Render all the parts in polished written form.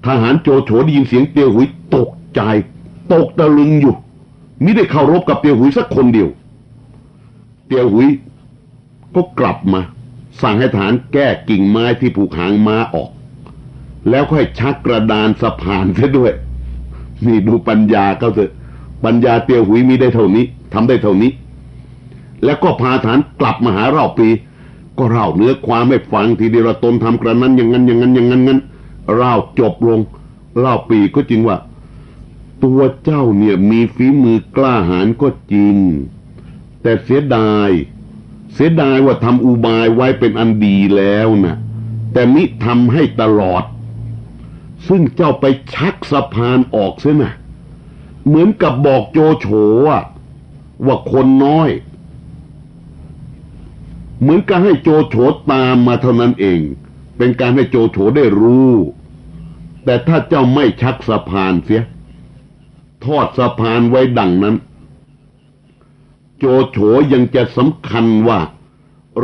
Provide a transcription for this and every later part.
ทหารโจโฉได้ยินเสียงเตียวหุยตกใจตกตะลึงอยู่มิได้เข้ารบกับเตียวหุยสักคนเดียวเตียวหุยก็กลับมาสั่งให้ทหารแก้กิ่งไม้ที่ผูกหางม้าออกแล้วค่อยชักกระดานสะพานซะด้วยนี่ดูปัญญาเขาเถอะปัญญาเตียวหุยมีได้เท่านี้ทำได้เท่านี้แล้วก็พาทหารกลับมาหาเล่าปีก็เล่าเนื้อความให้ฟังทีเดียวตนทำกระนั้นอย่างนั้นอย่างนั้นอย่างนั้นงั้นเล่าจบลงเล่าปีก็จริงว่าตัวเจ้าเนี่ยมีฝีมือกล้าหาญก็จริงแต่เสียดายว่าทำอุบายไว้เป็นอันดีแล้วนะแต่มิทำให้ตลอดซึ่งเจ้าไปชักสะพานออกเสียนะเหมือนกับบอกโจโฉว่าคนน้อยเหมือนกับให้โจโฉตามมาเท่านั้นเองเป็นการให้โจโฉได้รู้แต่ถ้าเจ้าไม่ชักสะพานเสียทอดสะพานไว้ดังนั้นโจโฉยังจะสำคัญว่า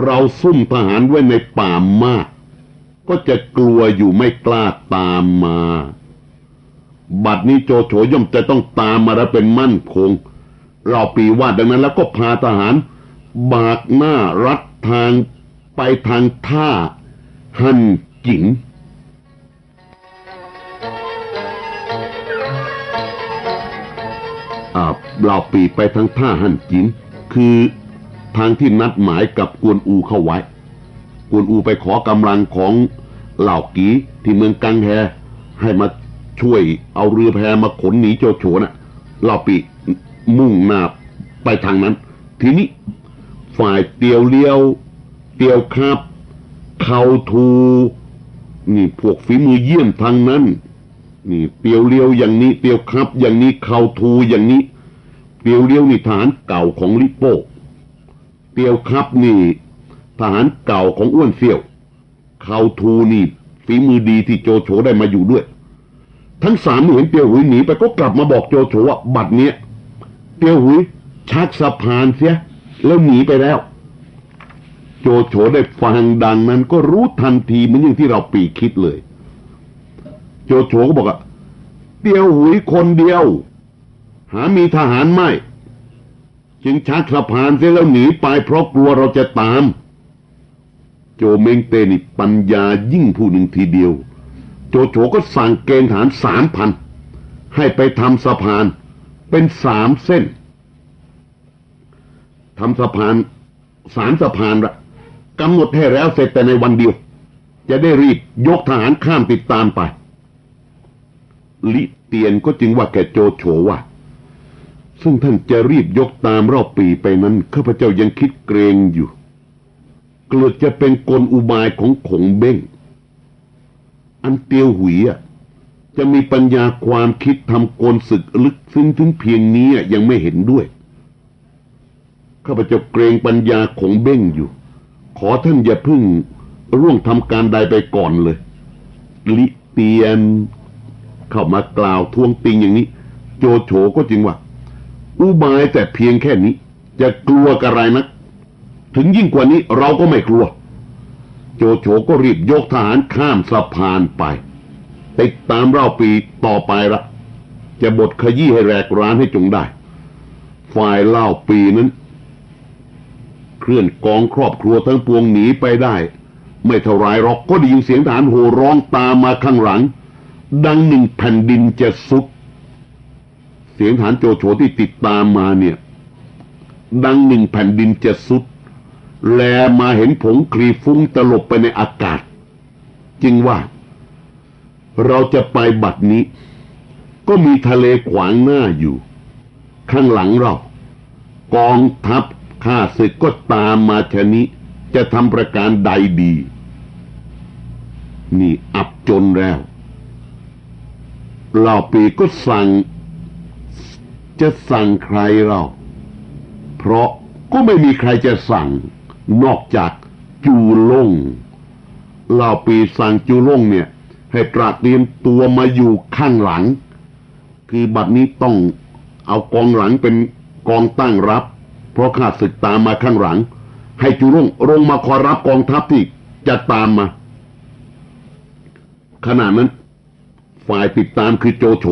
เราซุ่มทหารไว้ในป่ามากก็จะกลัวอยู่ไม่กล้าตามมาบัดนี้โจโฉย่อมจะต้องตามมาแล้วเป็นมั่นคงเราปีว่าดังนั้นแล้วก็พาทหารบากหน้ารัดทางไปทางท่าฮั่นจิ๋งเราปีไปทางท่าฮั่นจิ๋งคือทางที่นัดหมายกับกวนอูเข้าไว้กวนอูไปขอกำลังของเหล่ากีที่เมืองกังแฮให้มาช่วยเอาเรือแพมาขนหนีโจโฉน่ะเราปีมุ่งหน้าไปทางนั้นทีนี้ฝ่ายเตียวเลี้ยวเตียวครับเขาทูนี่พวกฝีมือเยี่ยมทางนั้นนี่เตียวเลี้ยวอย่างนี้เตียวครับอย่างนี้เขาทูอย่างนี้เตียวเลี้ยวนี่ทหารเก่าของลิโป้เตียวครับนี่ทหารเก่าของอ้วนเสี่ยวเขาทูนี่ฝีมือดีที่โจโฉได้มาอยู่ด้วยทั้งสามเห็นเตียวหุยหนีไปก็กลับมาบอกโจโฉว่าบัดเนี้ยเตียวหุยชักสะพานเสียแล้วหนีไปแล้วโจโฉได้ฟังดังนั้นก็รู้ทันทีเหมือนอย่างที่เราปีคิดเลยโจโฉก็บอกว่าเตียวหุยคนเดียวหามีทหารไม่จึงชักสะพานเสียแล้วหนีไปเพราะกลัวเราจะตามโจเม้งเตนี่ปัญญายิ่งผู้หนึ่งทีเดียวโจโฉก็สั่งเกณฑ์ทหาร 3,000 ให้ไปทำสะพานเป็น3 เส้นทำสะพาน3 สะพานละกำหนดให้แล้วเสร็จแต่ในวันเดียวจะได้รีบยกทหารข้ามติดตามไปลิเตียนก็จึงว่าแก่โจโฉว่าซึ่งท่านจะรีบยกตามรอบปีไปนั้นข้าพเจ้ายังคิดเกรงอยู่เกิดจะเป็นกลอุบายของขงเบ้งอันเตียวหุยจะมีปัญญาความคิดทำกลศึกลึกซึ้งถึงเพียงนี้ยังไม่เห็นด้วยข้าพเจ้าเกรงปัญญาของเบ้งอยู่ขอท่านอย่าพึ่งร่วงทำการใดไปก่อนเลยลิเตียนเข้ามากล่าวทวงติงอย่างนี้โจโฉก็จึงว่าอุบายแต่เพียงแค่นี้จะกลัวอะไรนักถึงยิ่งกว่านี้เราก็ไม่กลัวโจโฉก็รีบยกทหารข้ามสะพานไปติดตามเล่าปีต่อไปละจะบทขยี้ให้แหลกร้านให้จงได้ฝ่ายเล่าปีนั้นเคลื่อนกองครอบครัวทั้งปวงหนีไปได้ไม่เท่าไรหรอกก็ได้ยินเสียงทหารโห่ร้องตามมาข้างหลังดังหนึ่งแผ่นดินจะสุดเสียงทหารโจโฉที่ติดตามมาเนี่ยดังหนึ่งแผ่นดินจะสุดแลมาเห็นผงคลีฟุ้งตลบไปในอากาศจึงว่าเราจะไปบัดนี้ก็มีทะเลขวางหน้าอยู่ข้างหลังเรากองทัพข้าศึกก็ตามมาชะนี้จะทำประการใดดีนี่อับจนแล้วเหล่าปีก็จะสั่งใครเราเพราะก็ไม่มีใครจะสั่งนอกจากจูล่งเหล่าปีสั่งจูล่งเนี่ยให้ตระเตรียมตัวมาอยู่ข้างหลังคือบัดนี้ต้องเอากองหลังเป็นกองตั้งรับเพราะข้าศึกตามมาข้างหลังให้จูล่งลงมาคอยรับกองทัพที่จะตามมาขณะนั้น ฝ่ายติดตามคือโจโฉ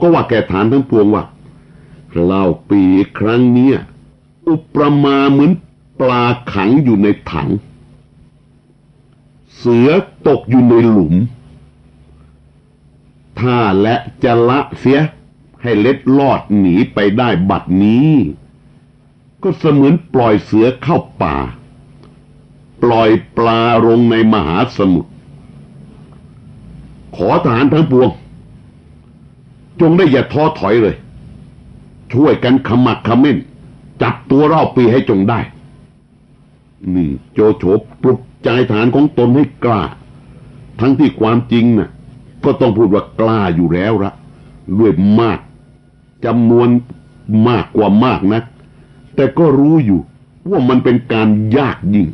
ก็ว่าแกฐานทั้งปวงว่าเล่าปีครั้งเนี้ยอุปมาเหมือนปลาขังอยู่ในถังเสือตกอยู่ในหลุมถ้าและจะละเสียให้เล็ดลอดหนีไปได้บัดนี้ก็เสมือนปล่อยเสือเข้าป่าปล่อยปลาลงในมหาสมุทรขอทหารทั้งปวงจงได้อย่าท้อถอยเลยช่วยกันขมักเขม้นจับตัวเล่าปีให้จงได้นี่โจโฉปลุกใจฐานของตนให้กล้าทั้งที่ความจริงน่ะก็ต้องพูดว่ากล้าอยู่แล้วละด้วยมากจำนวนมากกว่ามากนักแต่ก็รู้อยู่ว่ามันเป็นการยากยิ่ง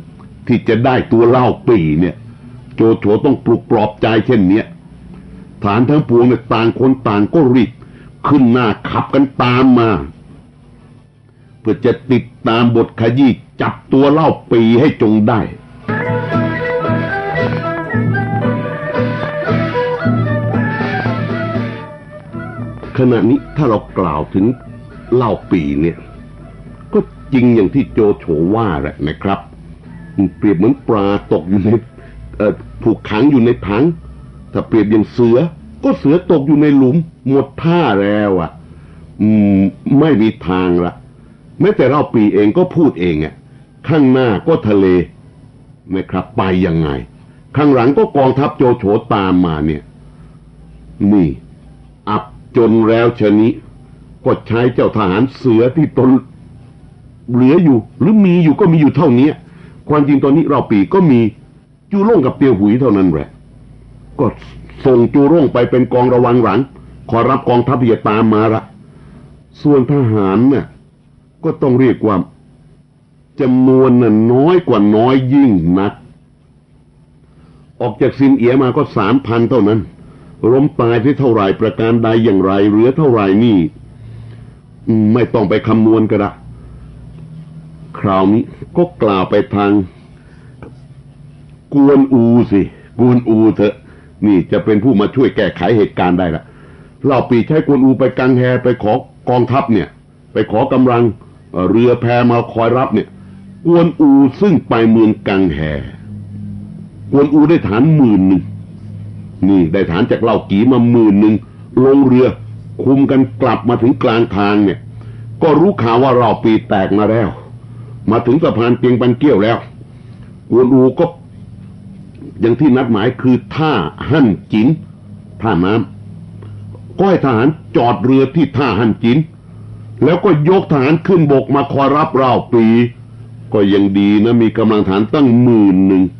ที่จะได้ตัวเล่าปีเนี่ยโจโฉต้องปลุกปลอบใจเช่นเนี้ยฐานทั้งปวงเนี่ยต่างคนต่างก็รีบขึ้นหน้าขับกันตามมาเพื่อจะติดตามบทขยี้จับตัวเล่าปีให้จงได้ขณะนี้ถ้าเรากล่าวถึงเล่าปีเนี่ยก็จริงอย่างที่โจโฉว่าแหละนะครับเปรียบเหมือนปลาตกอยู่ในถูกขังอยู่ในถังถ้าเปรียบอย่างเสือก็เสือตกอยู่ในหลุมหมดท่าแล้วอ่ะไม่มีทางละแม้แต่เล่าปีเองก็พูดเองอ่ะข้างหน้าก็ทะเลนะครับไปยังไงข้างหลังก็กองทัพโจโฉตามมาเนี่ยนี่อับจนแล้วชะนี้ก็ใช้เจ้าทหารเสือที่ตนเหลืออยู่หรือมีอยู่ก็มีอยู่เท่านี้ความจริงตอนนี้เราปีก็มีจูร่งกับเตียวหุยเท่านั้นแหละก็ส่งจูร่งไปเป็นกองระวังหลังขอรับกองทัพที่จะตามมาละส่วนทหารเนี่ยก็ต้องเรียกว่าจำนวนน่ะน้อยกว่าน้อยยิ่งนักออกจากซินเอียมาก็ 3,000 เท่านั้นล้มตายที่เท่าไหร่ประการใดอย่างไรเหลือเท่าไหร่นี่ไม่ต้องไปคำนวณก็ได้คราวนี้ก็กล่าวไปทางกวนอูสิกวนอูเถอะนี่จะเป็นผู้มาช่วยแก้ไขเหตุการณ์ได้ละเล่าปีใช้กวนอูไปกังแฮไปขอกองทัพเนี่ยไปขอกำลังเรือแพมาคอยรับเนี่ยกวนอูซึ่งไปเมืองกังแฮกวนอูได้ฐาน10,000นี่ได้ฐานจากเล่ากีมา10,000ลงเรือคุมกันกลับมาถึงกลางทางเนี่ยก็รู้ข่าวว่าเล่าปีแตกมาแล้วมาถึงสะพานเกียงปันเกี้ยวแล้วกวนอูก็อย่างที่นัดหมายคือท่าหั่นจินท่าน้ำก็ให้ทหารจอดเรือที่ท่าหั่นจินแล้วก็ยกทหารขึ้นบกมาคอยรับเล่าปีก็ยังดีนะมีกำลังทหารตั้ง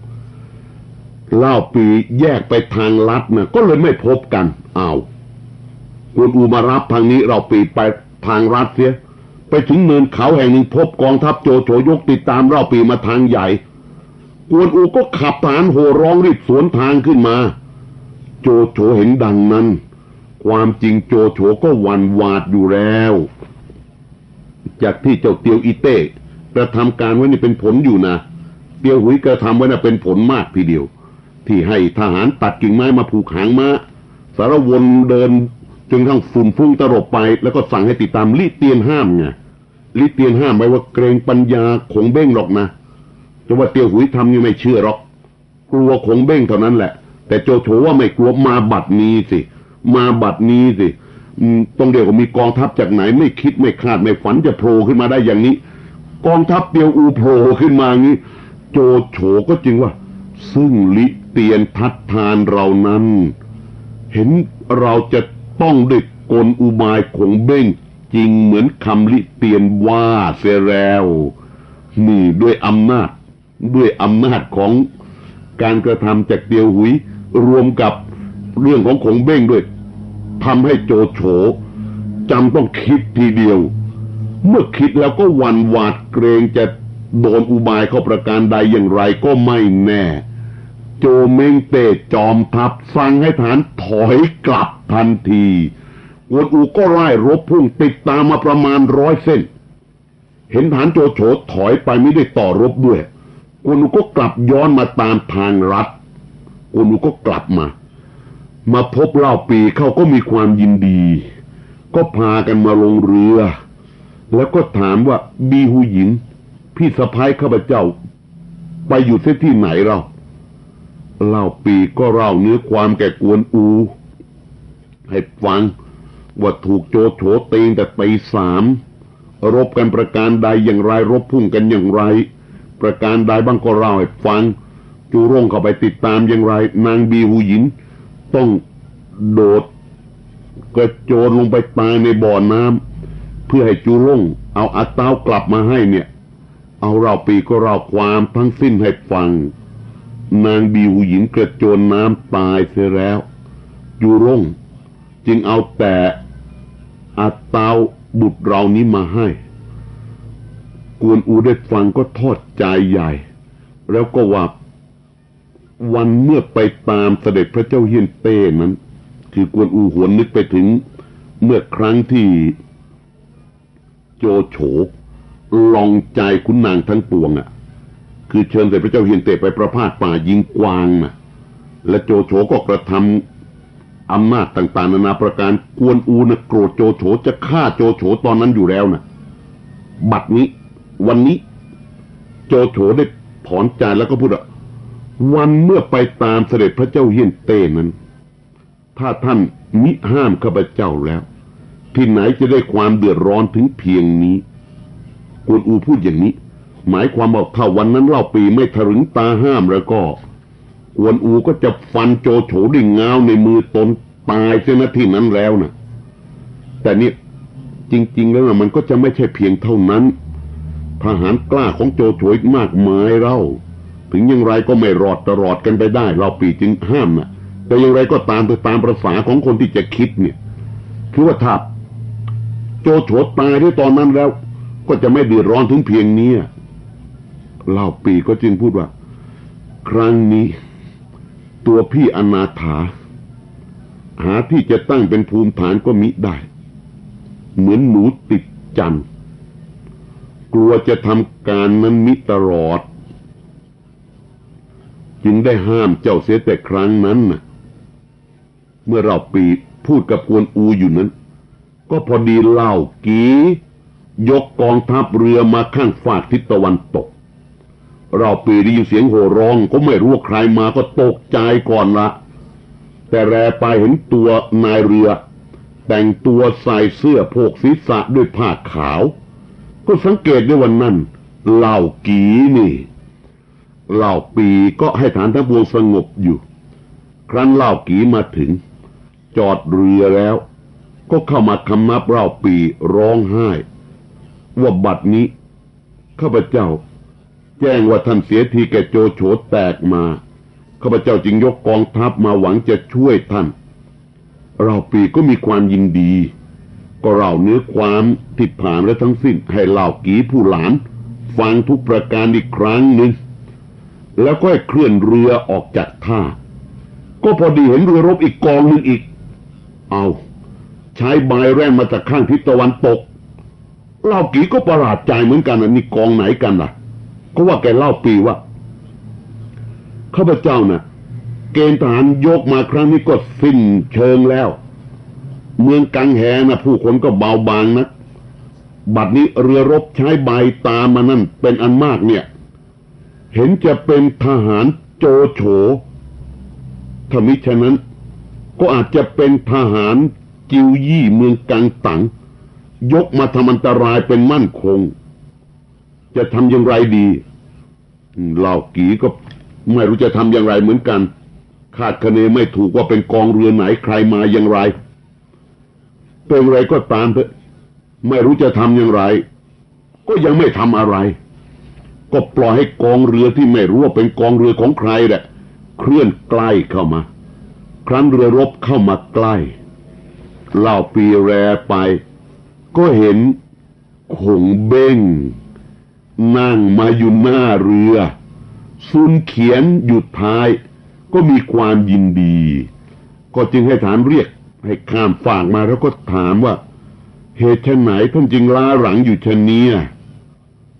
10,000เล่าปีแยกไปทางลัดนะก็เลยไม่พบกันกวนอูมารับทางนี้เล่าปีไปทางลัดเสียไปถึงเนินเขาแห่งหนึ่งพบกองทัพโจโฉยกติดตามเล่าปีมาทางใหญ่กวนอูก็ขับทหารโห่ร้องรีบสวนทางขึ้นมาโจโฉเห็นดังนั้นความจริงโจโฉก็หวั่นหวาดอยู่แล้วจากที่เจ้าเตียวอีเต้กระทำการไว้นี่เป็นผลอยู่นะเตียวหุยกระทำไว้น่ะเป็นผลมากทีเดียวที่ให้ทหารตัดกิ่งไม้มาผูกหางม้าสารวนเดินจนทั้งฝุ่นฟุ้งตลบไปแล้วก็สั่งให้ติดตามลี่เตียนห้ามไงลี่เตียนห้ามไว้ว่าเกรงปัญญาคงเบ้งหรอกนะแต่ว่าเตียวหุยทำนี่ไม่เชื่อหรอกกลัวคงเบ้งเท่านั้นแหละแต่โจโฉว่าไม่กลัวมาบัดนี้สิต้องเรียกว่ามีกองทัพจากไหนไม่คิดไม่คาดไม่ฝันจะโผล่ขึ้นมาได้อย่างนี้กองทัพเตียวอูโผล่ขึ้นมางี้โจโฉก็จึงว่าซึ่งลิเตียนทัดทานเรานั้นเห็นเราจะต้องได้กลอุบายของเบ้งจริงเหมือนคำลิเตียนว่าเสียแล้วนี่ด้วยอำนาจของการกระทำจากเตียวหุยรวมกับเรื่องของขงเบ้งด้วยทำให้โจโฉจำต้องคิดทีเดียวเมื่อคิดแล้วก็หวั่นหวาดเกรงจะโดนอุบายเข้าประการใดอย่างไรก็ไม่แน่โจเม้งเต้จอมทัพสั่งให้ฐานถอยกลับทันทีกวนอูก็ไล่รบพุ่งติดตามมาประมาณ100 เส้นเห็นฐานโจโฉถอยไปไม่ได้ต่อรบด้วยกวนอูก็กลับย้อนมาตามทางลัดกวนอูก็กลับมา มาพบเล่าปีเขาก็มีความยินดีก็พากันมาลงเรือแล้วก็ถามว่าบีหูหญิงพี่สะพ้ายข้าพเจ้าไปอยู่เส้นที่ไหนเล่าปีก็เล่าเนื้อความแก่กวนอูให้ฟังว่าถูกโจโฉตีแต่ตี3รบกันประการใดอย่างไรรบพุ่งกันอย่างไรประการใดบ้างก็เล่าให้ฟังจูร่งเข้าไปติดตามอย่างไรนางบีหูหญิงต้องโดดกระโจนลงไปตายในบ่อน้ำเพื่อให้จูร่งเอาอาเต้ากลับมาให้เนี่ยเอาเล่าปีก็เล่าความทั้งสิ้นให้ฟังนางบีหูหญิงกระโจนน้ำตายเสียแล้วจูร่งจึงเอาแต่อาเต้าบุตรเรานี้มาให้กวนอูได้ฟังก็ทอดใจใหญ่แล้วก็ว่าวันเมื่อไปตามเสด็จพระเจ้าเฮียนเต้นั้นคือกวนอูหวนนึกไปถึงเมื่อครั้งที่โจโฉลองใจขุนนางทั้งปวงคือเชิญเสด็จพระเจ้าเฮียนเต้ไปประพาสป่ายิงกวางและโจโฉก็กระทำอำนาจต่างๆนานาประการกวนอูโกรธโจโฉจะฆ่าโจโฉตอนนั้นอยู่แล้วบัดนี้วันนี้โจโฉได้ถอนใจแล้วก็พูดว่าวันเมื่อไปตามเสด็จพระเจ้าเฮียนเต้นั้นถ้าท่านมิห้ามข้าพเจ้าแล้วที่ไหนจะได้ความเดือดร้อนถึงเพียงนี้กวนอูพูดอย่างนี้หมายความว่าถ้าวันนั้นเล่าปีไม่ถรึงตาห้ามแล้วก็กวนอูก็จะฟันโจโฉด้วยง้าวในมือตนตายเสียณที่นั้นแล้วแต่นี่จริงๆแล้วมันก็จะไม่ใช่เพียงเท่านั้นทหารกล้าของโจโฉอีกมากมายเล่าถึงอย่างไรก็ไม่รอดตลอดกันไปได้เล่าปีจึงห้ามแต่อย่างไรก็ตามประสาของคนที่จะคิดเนี่ยคือว่าถ้าโจโฉตายด้วยตอนนั้นแล้วก็จะไม่เดือดร้อนถึงเพียงนี้เล่าปีก็จึงพูดว่าครั้งนี้ตัวพี่อนาถาหาที่จะตั้งเป็นภูมิฐานก็มิได้เหมือนหนูติดจันทร์กลัวจะทำการนั้นมิตลอดจึงได้ห้ามเจ้าเสียแต่ครั้งนั้นเมื่อเราปีพูดกับกวนอูอยู่นั้นก็พอดีเล่ากียกกองทัพเรือมาข้างฝากทิศตะวันตกเราปีได้ยินเสียงโห่ร้องก็ไม่รู้ใครมาก็ตกใจก่อนละแต่แลไปเห็นตัวนายเรือแต่งตัวใส่เสื้อโพกศีรษะด้วยผ้าขาวก็สังเกตได้วันนั้นเล่ากีนี่เล่าปีก็ให้ฐานทัพบวงสงบอยู่ครั้นเล่ากีมาถึงจอดเรือแล้วก็เข้ามาคำนับเล่าปีร้องไห้ว่าบัดนี้ข้าพเจ้าแจ้งว่าท่านเสียทีแก่โจโฉแตกมาข้าพเจ้าจึงยกกองทัพมาหวังจะช่วยท่านเล่าปีก็มีความยินดีก็เล่าเนื้อความที่ผ่านและทั้งสิ้นให้เล่ากีผู้หลานฟังทุกประการอีกครั้งหนึ่งแล้วก็ให้เคลื่อนเรือออกจากท่าก็พอดีเห็นเรือรบอีกกองหนึ่งอีกเอาใช้ใบแร่มาจากข้างทิศตะวันตกเล่ากีก็ประหลาดใจเหมือนกันนี่กองไหนกันล่ะก็ว่าแกเล่าปีว่าข้าพเจ้าเกณฑ์ทหารยกมาครั้งนี้ก็สิ้นเชิงแล้วเมืองกังแหผู้คนก็เบาบางบัดนี้เรือรบใช้ใบตามมานั่นเป็นอันมากเนี่ยเห็นจะเป็นทหารโจโฉถ้ามิฉะนั้นก็อาจจะเป็นทหารจิวยี่เมืองกังตังยกมาทำอันตรายเป็นมั่นคงจะทำอย่างไรดีเหล่ากีก็ไม่รู้จะทำอย่างไรเหมือนกันคาดคะเนไม่ถูกว่าเป็นกองเรือไหนใครมาอย่างไรเป็นไรก็ตามเถอะไม่รู้จะทำอย่างไรก็ยังไม่ทำอะไรก็ปล่อยให้กองเรือที่ไม่รู้ว่าเป็นกองเรือของใครเคลื่อนใกล้เข้ามาครั้นเรือรบเข้ามาใกล้เล่าปีแลไปก็เห็นขงเบ้งนั่งมาอยู่หน้าเรือซุนเขียนอยู่ท้ายก็มีความยินดีก็จึงให้ฐานเรียกให้ข้ามฝั่งมาแล้วก็ถามว่าเหตุไฉนท่านจึงล้าหลังอยู่เช่นนี้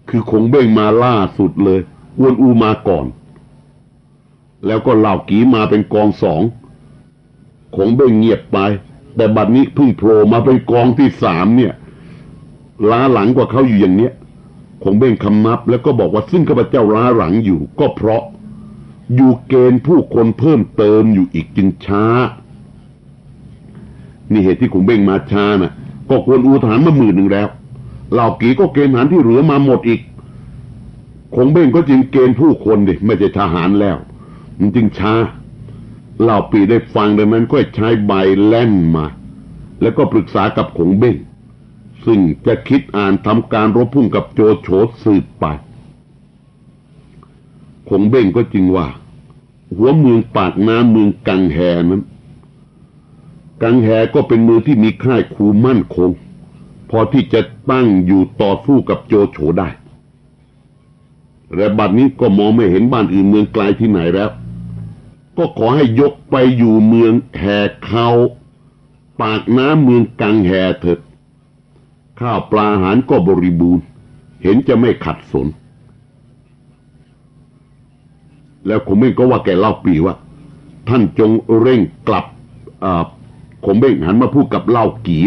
คือขงเบ้งมาล่าสุดเลยอ้วนอูมาก่อนแล้วก็เหล่ากีมาเป็นกองสองข งเบ้งเงียบไปแต่บัดนี้เพิ่งโผล่มาเป็นกองที่3เนี่ยล้าหลังกว่าเขาอยู่อย่างเนี้ยคงเบ้งคำนับแล้วก็บอกว่าซึ่งข้าพเจ้าล้าหลังอยู่ก็เพราะอยู่เกณฑ์ผู้คนเพิ่มเติมอยู่อีกจึงช้านี่เหตุที่คงเบ้งมาช้าน่ะก็ควรอูฐานมา10,000แล้วเหล่ากีก็เกณฑ์ทหารที่เหลือมาหมดอีกคงเบ้งก็จึงเกณฑ์ผู้คนดิไม่ใช่ทหารแล้วมันจึงช้าเหล่าปีได้ฟังดังนั้นก็ใช้ใบแล่นมาแล้วก็ปรึกษากับคงเบ้งซึ่งจะคิดอ่านทำการรบพุ่งกับโจโฉสืบไปคงเบ้งก็จึงว่าหัวเมืองปากน้ำเมืองกังแหนั้นกังแหก็เป็นเมืองที่มีค่ายคูมั่นคงพอที่จะตั้งอยู่ต่อสู้กับโจโฉได้และบัดนี้ก็มองไม่เห็นบ้านอื่นเมืองไกลที่ไหนแล้วก็ขอให้ยกไปอยู่เมืองแห่เขาปากน้ำเมืองกังแหเถิดข้าวปลาอาหารก็บริบูรณ์เห็นจะไม่ขัดสนแล้วคงเบ้งก็ว่าแกเล่าปีว่าท่านจงเร่งกลับคงเบ้งหันมาพูดกับเล่ากี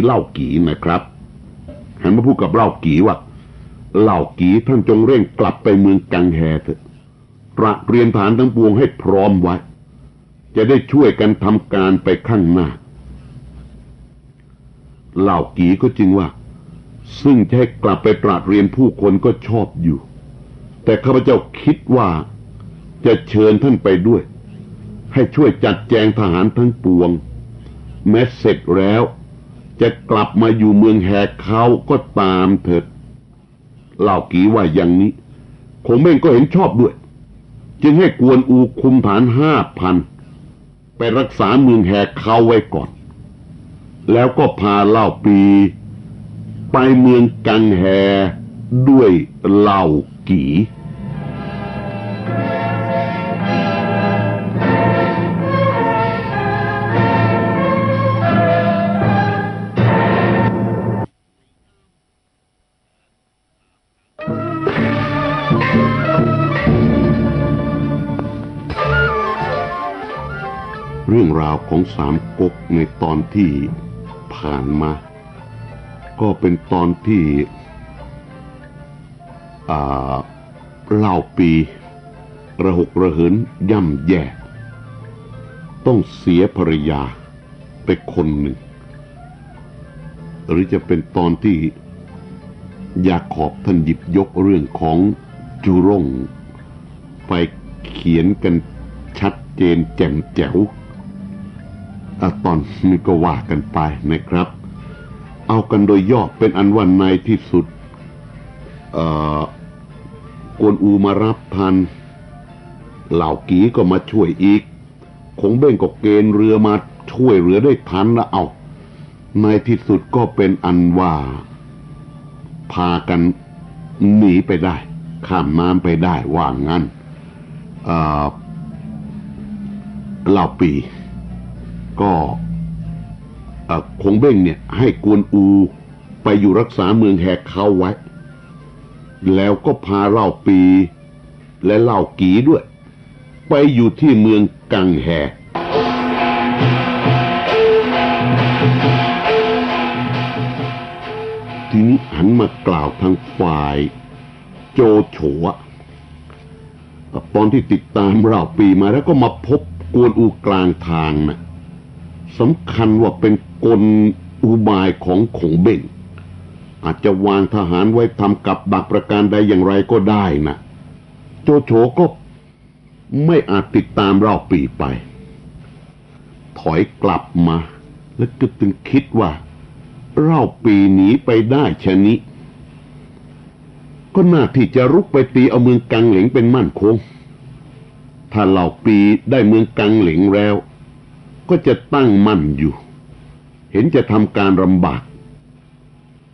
นะครับหันมาพูดกับเล่ากีว่าเล่ากีท่านจงเร่งกลับไปเมืองกังแหเถอะตระเตรียมฐานทั้งปวงให้พร้อมไว้จะได้ช่วยกันทำการไปข้างหน้าเล่ากีก็จึงว่าซึ่งจะให้กลับไปตระเตรียมผู้คนก็ชอบอยู่แต่ข้าพเจ้าคิดว่าจะเชิญท่านไปด้วยให้ช่วยจัดแจงทหารทั้งปวงแม้เสร็จแล้วจะกลับมาอยู่เมืองแหกเขาก็ตามเถิดเล่ากีว่าอย่างนี้คงเบ้งก็เห็นชอบด้วยจึงให้กวนอูคุมฐาน5,000ไปรักษาเมืองแหกเขาไว้ก่อนแล้วก็พาเล่าปีไปเมืองกังแหด้วยเล่ากีเรื่องราวของสามก๊กในตอนที่ผ่านมาก็เป็นตอนที่เล่าปีระหกระเหินย่ำแย่ต้องเสียภรรยาไปคนหนึ่งหรือจะเป็นตอนที่ยาขอบท่านหยิบยกเรื่องของจูร่งไปเขียนกันชัดเจนแจ่มแจ๋วตอนนี้ก็ว่ากันไปนะครับเอากันโดยย่อเป็นอันว่าในที่สุดกวนอูมารับทันเหล่ากีก็มาช่วยอีกคงเบ้งก็เกณฑ์เรือมาช่วยเรือได้ทันแล้วเอาในที่สุดก็เป็นอันว่าพากันหนีไปได้ข้ามน้ำไปได้ว่างั้นเหล่าปีก็คงเบ้งเนี่ยให้กวนอูไปอยู่รักษาเมืองแหกเขาไว้แล้วก็พาเล่าปีและเล่ากีด้วยไปอยู่ที่เมืองกังแหทีนี้หันมากล่าวทางฝ่ายโจโฉตอนที่ติดตามเล่าปีมาแล้วก็มาพบกวนอูกลางทางนะสำคัญว่าเป็นกลอุบายของคงเบ้งอาจจะวางทหารไว้ทำกับดักประการใดอย่างไรก็ได้นะโจโฉก็ไม่อาจติดตามเล่าปีไปถอยกลับมาแล้วก็จึงคิดว่าเล่าปีหนีไปได้ชะนี้ก็น่าที่จะรุกไปตีเอาเมืองกังเหลงเป็นมั่นคงถ้าเล่าปีได้เมืองกังเหลงแล้วก็จะตั้งมั่นอยู่เห็นจะทำการลำบาก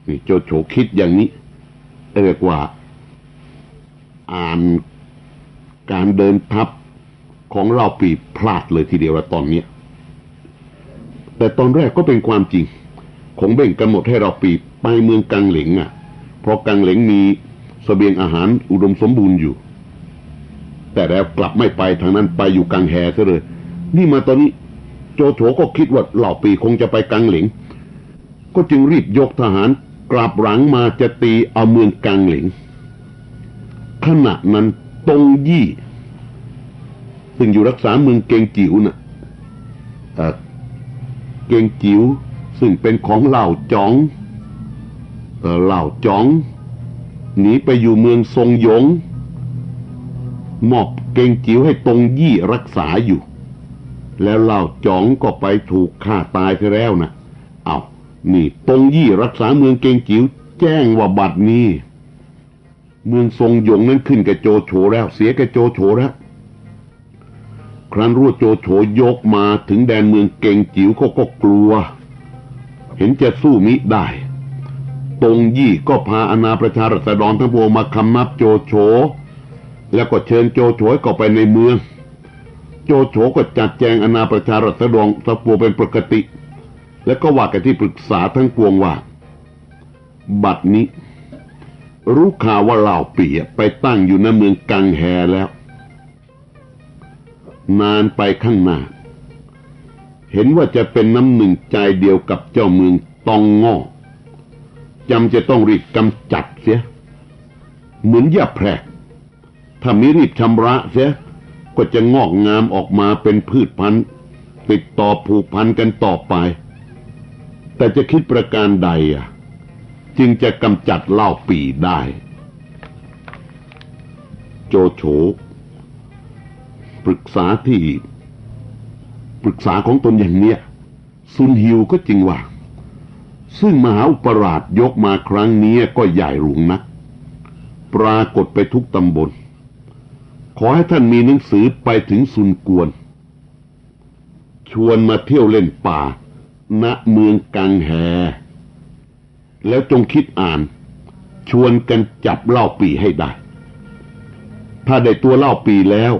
นี่โจโฉคิดอย่างนี้เรียกว่าอ่านการเดินทัพของเล่าปีพลาดเลยทีเดียวละตอนนี้แต่ตอนแรกก็เป็นความจริงคงเบ่งกำหนดให้เล่าปีไปเมืองกังเหลงเพราะกังเหลงมีเสบียงอาหารอุดมสมบูรณ์อยู่แต่แล้วกลับไม่ไปทางนั้นไปอยู่กังแหซะเลยนี่มาตอนนี้โจ โจโฉก็คิดว่าเหล่าปีคงจะไปกังหลิงก็จึงรีบยกทหารกราบหลังมาจะตีเอาเมืองกังหลิงขณะนั้นตงยี่ซึ่งอยู่รักษาเมืองเกงจิ๋วน่ะเกงจิ๋วซึ่งเป็นของเหล่าจ๋องหนีไปอยู่เมืองทรงหยงมอบเกงจิ๋วให้ตงยี่รักษาอยู่แล้วเหล่าจ๋องก็ไปถูกฆ่าตายไปแล้วนะนี่ตงยี่รักษาเมืองเกงจิ๋วแจ้งว่าบัดนี้เมืองทรงหยงนั้นขึ้นกับโจโฉแล้วเสียกับโจโฉแล้วครั้นรู้โจโฉยกมาถึงแดนเมืองเกงจิ๋วก็กลัวเห็นจะสู้มิได้ตงยี่ก็พาอาณาประชาราษฎรทั้งปวงมาคำนับโจโฉแล้วก็เชิญโจโฉเข้าไปในเมืองโจโฉก็จัดแจงอาณาประชาราษฎรทั้งปวงเป็นปกติแล้วก็ว่ากันที่ปรึกษาทั้งปวงว่าบัดนี้รู้ข่าวว่าเหล่าปีไปตั้งอยู่ในเมืองกังแฮแล้วนานไปข้างหน้าเห็นว่าจะเป็นน้ำหนึ่งใจเดียวกับเจ้าเมืองตองง่อจำจะต้องรีบกำจัดเสียเหมือนหญ้าแพรกถ้าไม่รีบชำระเสียก็จะงอกงามออกมาเป็นพืชพันธุ์ติดต่อผูกพันกันต่อไปแต่จะคิดประการใดจึงจะกำจัดเหล้าปี่ได้โจโฉปรึกษาของตนอย่างเนี้ยซุนฮิวก็จริงว่าซึ่งมหาอุปราชยกมาครั้งนี้ก็ใหญ่หลวงนักปรากฏไปทุกตำบลขอให้ท่านมีหนังสือไปถึงซุนกวนชวนมาเที่ยวเล่นป่าณเมืองกังแฮแล้วจงคิดอ่านชวนกันจับเหล้าปี่ให้ได้ถ้าได้ตัวเหล้าปี่แล้ว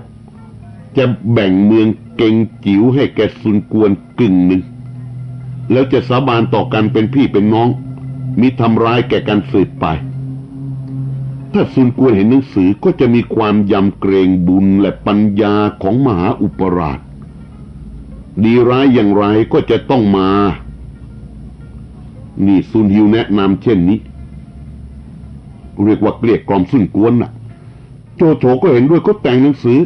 จะแบ่งเมืองเกงจิ๋วให้แกซุนกวนกึ่งหนึ่งแล้วจะสาบานต่อกันเป็นพี่เป็นน้องมิทำร้ายแก่กันสืบไปถ้าซุนกวนเห็นหนังสือก็จะมีความยำเกรงบุญและปัญญาของมหาอุปราชดีร้ายอย่างไรก็จะต้องมานี่ซุนฮิวแนะนำเช่นนี้เรียกว่าเกลี้ยกล่อมซุนกวนโจโฉก็เห็นด้วยก็แต่งหนังสือ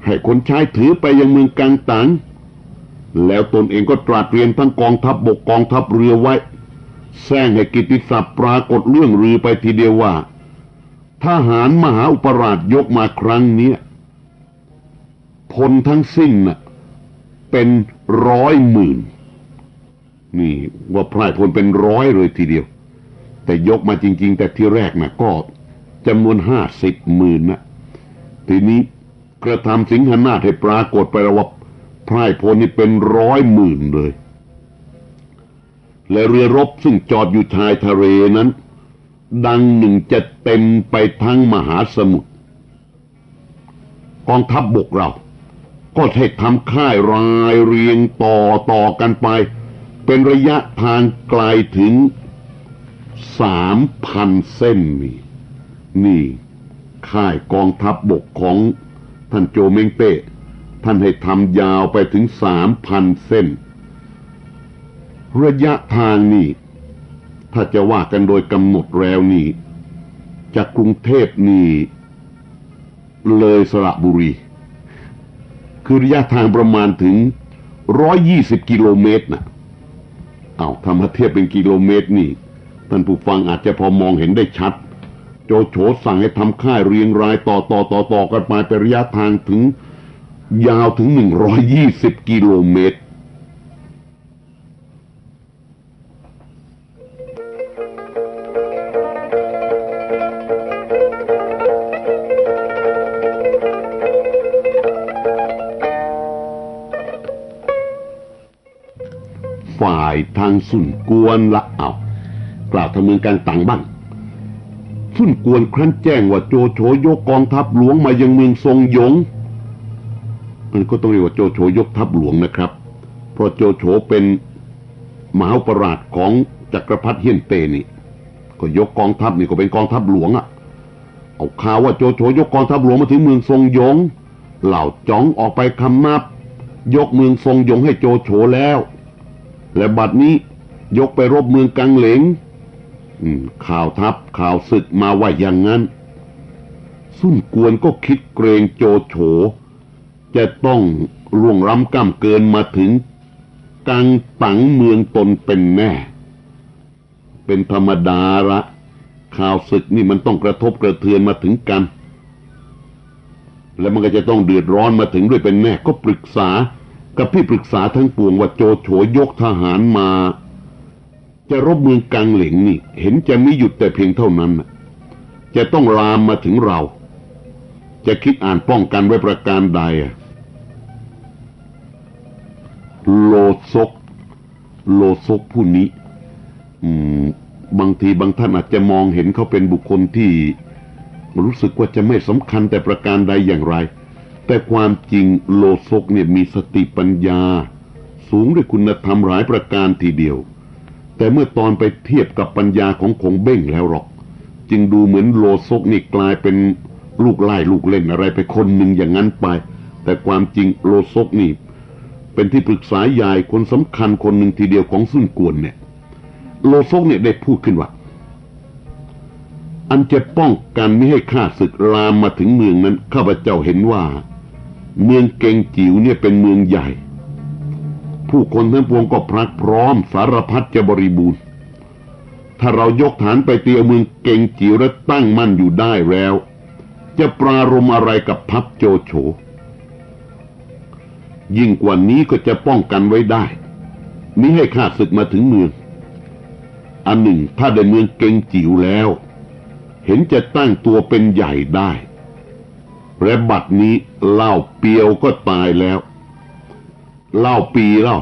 ให้คนใช้ถือไปยังเมืองกังตังแล้วตนเองก็ตราเตรียมทั้งกองทัพบกกองทัพเรือไว้แซงให้กิตติศัพท์ปรากฏเรื่องลือไปทีเดียวว่าทหารมหาอุปราชยกมาครั้งนี้พลทั้งสิ้นเป็น100,000นี่ว่าพลายพลเป็น100เลยทีเดียวแต่ยกมาจริงๆแต่ที่แรกก็จำนวน50,000ทีนี้กระทำสิงหนาถให้ปรากฏไปว่าพลายพลนี่เป็น100,000เลยและเรือรบซึ่งจอดอยู่ชายทะเลนั้นดังหนึ่งจะเต็มไปทั้งมหาสมุทรกองทัพบกเราก็ให้ทำค่ายรายเรียงต่อกันไปเป็นระยะทางไกลถึง3,000 เส้นนี่ค่ายกองทัพบกของท่านโจเม้งเต้ท่านให้ทำยาวไปถึง3,000 เส้นระยะทางนี่ถ้าจะว่ากันโดยกำหนดแล้วนี่จากกรุงเทพนี่เลยสระบุรีคือระยะทางประมาณถึง120 กิโลเมตรถ้ามาเทียบเป็นกิโลเมตรนี่ท่านผู้ฟังอาจจะพอมองเห็นได้ชัดโจโฉสั่งให้ทำค่ายเรียงรายต่อกันไปเป็นระยะทางถึงยาวถึง120 กิโลเมตรฝ่ายทางซุนกวนละกล่าวทางเมืองกังตังบ้างซุนกวนครั้นแจ้งว่าโจโฉยกกองทัพหลวงมายังเมืองทรงหยงมันก็ต้องเรียกว่าโจโฉยกทัพหลวงนะครับเพราะโจโฉเป็นมหาอุปราชของจักรพรรดิเฮียนเตนี่ก็ยกกองทัพนี่ก็เป็นกองทัพหลวงเอาข่าวว่าโจโฉยกกองทัพหลวงมาถึงเมืองทรงหยงเหล่าจ๋องออกไปคำนับ ยกเมืองทรงยงให้โจโฉแล้วและบัดนี้ยกไปรบเมืองกังเหลงข่าวทัพข่าวศึกมาว่าอย่างนั้นซุ่นกวนก็คิดเกรงโจโฉจะต้องล่วงล้ำก้ำเกินมาถึงกังตังเมืองตนเป็นแน่เป็นธรรมดาละข่าวศึกนี่มันต้องกระทบกระเทือนมาถึงกันแล้วมันก็จะต้องเดือดร้อนมาถึงด้วยเป็นแน่ก็ปรึกษากับพี่ปรึกษาทั้งปวงว่าโจโฉยกทหารมาจะรบเมืองกังเหลงนี่เห็นจะไม่หยุดแต่เพียงเท่านั้นจะต้องลามมาถึงเราจะคิดอ่านป้องกันไว้ประการใดโลซกผู้นี้บางทีบางท่านอาจจะมองเห็นเขาเป็นบุคคลที่รู้สึกว่าจะไม่สำคัญแต่ประการใดอย่างไรแต่ความจริงโลซกเนี่ยมีสติปัญญาสูงด้วยคุณธรรมหลายประการทีเดียวแต่เมื่อตอนไปเทียบกับปัญญาของคงเบ้งแล้วหรอกจึงดูเหมือนโลซกนี่กลายเป็นลูกไล่ลูกเล่นอะไรไปคนหนึ่งอย่างนั้นไปแต่ความจริงโลซกนี่เป็นที่ปรึกษาใหญ่คนสำคัญคนหนึ่งทีเดียวของซุ่นกวนเนี่ยโลซกเนี่ยได้พูดขึ้นว่าอันจะป้องกันไม่ให้ข้าศึกลามมาถึงเมืองนั้นข้าพเจ้าเห็นว่าเมืองเกงจิ๋วเนี่ยเป็นเมืองใหญ่ผู้คนทั้งปวงก็พรักพร้อมสารพัดจะบริบูรณ์ถ้าเรายกฐานไปตีเมืองเกงจิ๋วและตั้งมั่นอยู่ได้แล้วจะปรารภอะไรกับทัพโจโฉยิ่งกว่านี้ก็จะป้องกันไว้ได้มิให้ข้าศึกมาถึงเมืองอันหนึ่งถ้าได้เมืองเกงจิ๋วแล้วเห็นจะตั้งตัวเป็นใหญ่ได้และบัดนี้เล่าเปียวก็ตายแล้วเล่าปีเล่า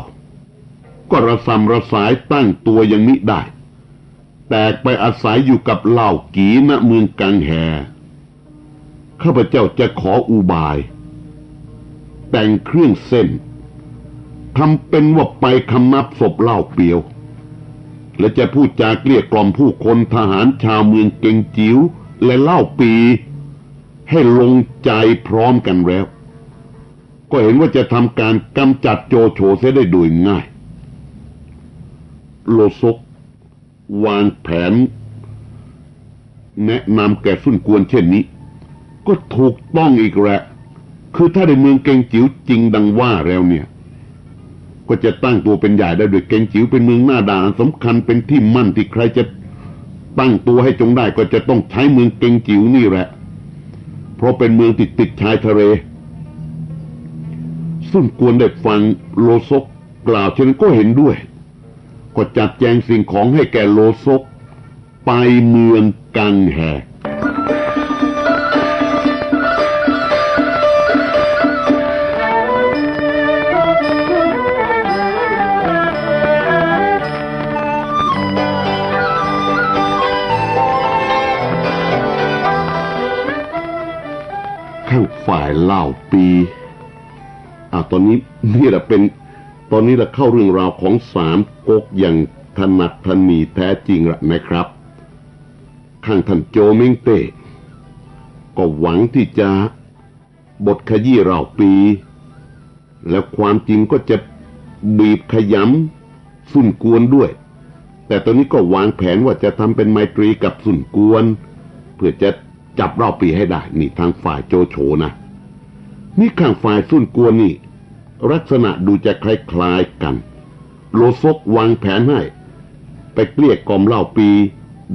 ก็ระสำระสายตั้งตัวยังมิได้แตกไปอาศัยอยู่กับเล่ากีณเมืองกังแฮข้าพเจ้าจะขออุบายแต่งเครื่องเส้นทำเป็นว่าไปคำนับศพเล่าเปียวและจะพูดจาเกลี้ยกล่อมผู้คนทหารชาวเมืองเกงจิ๋วและเล่าปีให้ลงใจพร้อมกันแล้วก็เห็นว่าจะทำการกำจัดโจโฉเสียได้โดยง่ายโลซกวางแผนแนะนำแก่ซุ่นกวนเช่นนี้ก็ถูกต้องอีกแหละคือถ้าในเมืองเกงจิ๋วจริงดังว่าแล้วเนี่ยก็จะตั้งตัวเป็นใหญ่ได้โดยเกงจิ๋วเป็นเมืองหน้าด่านสำคัญเป็นที่มั่นที่ใครจะตั้งตัวให้จงได้ก็จะต้องใช้เมืองเกงจิ๋วนี่แหละเพราะเป็นเมืองติดชายทะเลซุ่นกวนได้ฟังโลซกกล่าวเช่นนั้นก็เห็นด้วยก็จัดแจงสิ่งของให้แก่โลซกไปเมืองกังแฮข้างฝ่ายเล่าปีตอนนี้นี่แหละเป็นตอนนี้เราเข้าเรื่องราวของสามก๊กอย่างถนัดถนีแท้จริงละนะครับข้างท่านโจเม้งเต้ก็หวังที่จะบทขยี้เราปีแล้วความจริงก็จะบีบขยำซุ่นกวนด้วยแต่ตอนนี้ก็วางแผนว่าจะทำเป็นไมตรีกับซุ่นกวนเพื่อจะจับเราปีให้ได้นี่ทางฝ่ายโจโฉนะนี่ข้างฝ่ายซุ่นกวนนี่ลักษณะดูจะคล้ายๆกันโลซกวางแผนให้ไปเกลี้ยกล่อมเล่าปี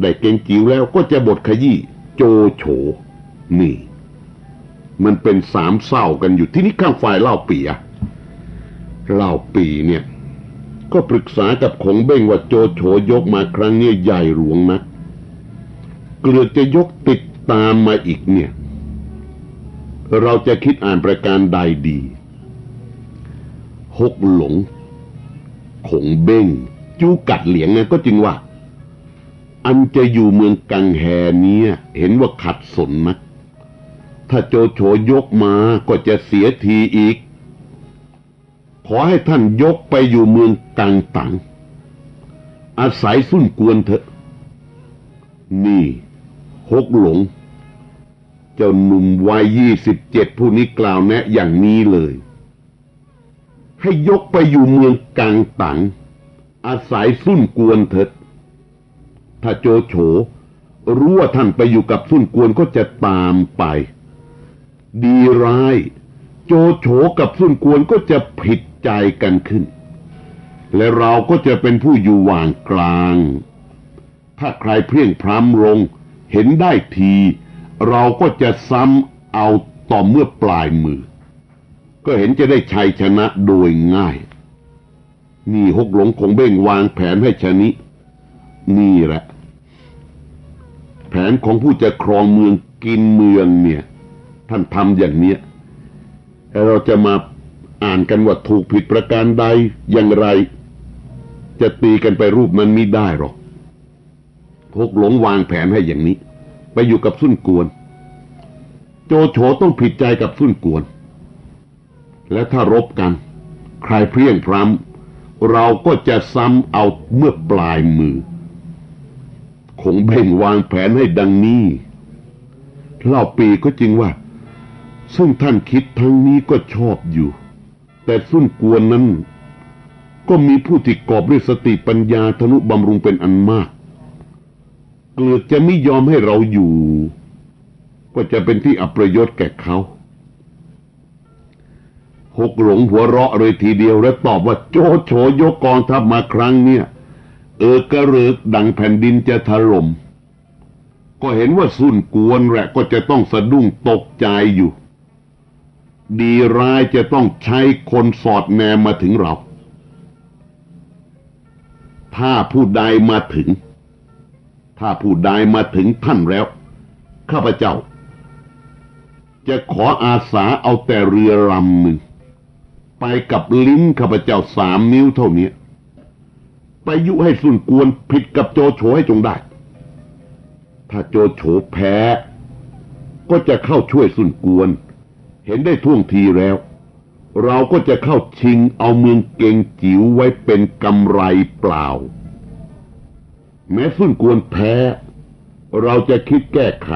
ได้เกงจิ๋วแล้วก็จะบทขยี้โจโฉนี่มันเป็นสามเศร้ากันอยู่ที่นี่ข้างฝ่ายเล่าปีเนี่ยก็ปรึกษากับคงเบ้งว่าโจโฉยกมาครั้งนี้ใหญ่หลวงนะเกลือจะยกติดตามมาอีกเนี่ยเราจะคิดอ่านประการใดดีฮกหลงคงเบ้งจูกัดเหลียงนะก็จึงว่าอันจะอยู่เมืองกังแฮนี้เห็นว่าขัดสนนะถ้าโจโฉยกมาก็จะเสียทีอีกขอให้ท่านยกไปอยู่เมืองกังตังอาศัยซุ่นกวนเถอะนี่ฮกหลงเจ้าหนุ่มวัย27ผู้นี้กล่าวแนะอย่างนี้เลย ให้ยกไปอยู่เมืองกังตังอาศัยซุ่นกวนเถิดถ้าโจโฉรู้ว่าท่านไปอยู่กับซุ่นกวนก็จะตามไปดีร้ายโจโฉกับซุ่นกวนก็จะผิดใจกันขึ้นและเราก็จะเป็นผู้อยู่ว่างกลางถ้าใครเพลียงพล้ำลงเห็นได้ทีเราก็จะซ้ำเอาต่อเมื่อปลายมือก็เห็นจะได้ชัยชนะโดยง่ายนี่ฮกหลงคงเบ่งวางแผนให้ชนินี่แหละแผนของผู้จะครองเมืองกินเมืองเนี่ยท่านทำอย่างเนี้ยเราจะมาอ่านกันว่าถูกผิดประการใดอย่างไรจะตีกันไปรูปนั้นไม่ได้หรอกฮกหลงวางแผนให้อย่างนี้ไปอยู่กับซุ่นกวนโจโฉต้องผิดใจกับซุ่นกวนและถ้ารบกันใครเพลียงพล้ำเราก็จะซ้ำเอาเมื่อปลายมือคงเบ่งวางแผนให้ดังนี้เล่าปีก็จริงว่าซึ่งท่านคิดทั้งนี้ก็ชอบอยู่แต่ซุ่นกวนนั้นก็มีผู้ที่กอบด้วยสติปัญญาทนุบำรุงเป็นอันมากเกิดจะไม่ยอมให้เราอยู่ก็จะเป็นที่อัปยศแก่เขาฮกหลงหัวเราะเลยทีเดียวและตอบว่าโจโฉยกกองทัพมาครั้งเนี่ยกระเริกดังแผ่นดินจะถล่มก็เห็นว่าซุ่นกวนแหละก็จะต้องสะดุ้งตกใจอยู่ดีร้ายจะต้องใช้คนสอดแนมมาถึงเราถ้าผู้ใดมาถึงท่านแล้วข้าพเจ้าจะขออาสาเอาแต่เรือลำหนึ่งไปกับลิ้นข้าพเจ้า3 นิ้วเท่านี้ไปยุให้ซุ่นกวนผิดกับโจโฉให้จงได้ถ้าโจโฉแพ้ก็จะเข้าช่วยซุ่นกวนเห็นได้ท่วงทีแล้วเราก็จะเข้าชิงเอาเมืองเกงจิ๋วไว้เป็นกำไรเปล่าแม้ซุ่นกวนแพ้เราจะคิดแก้ไข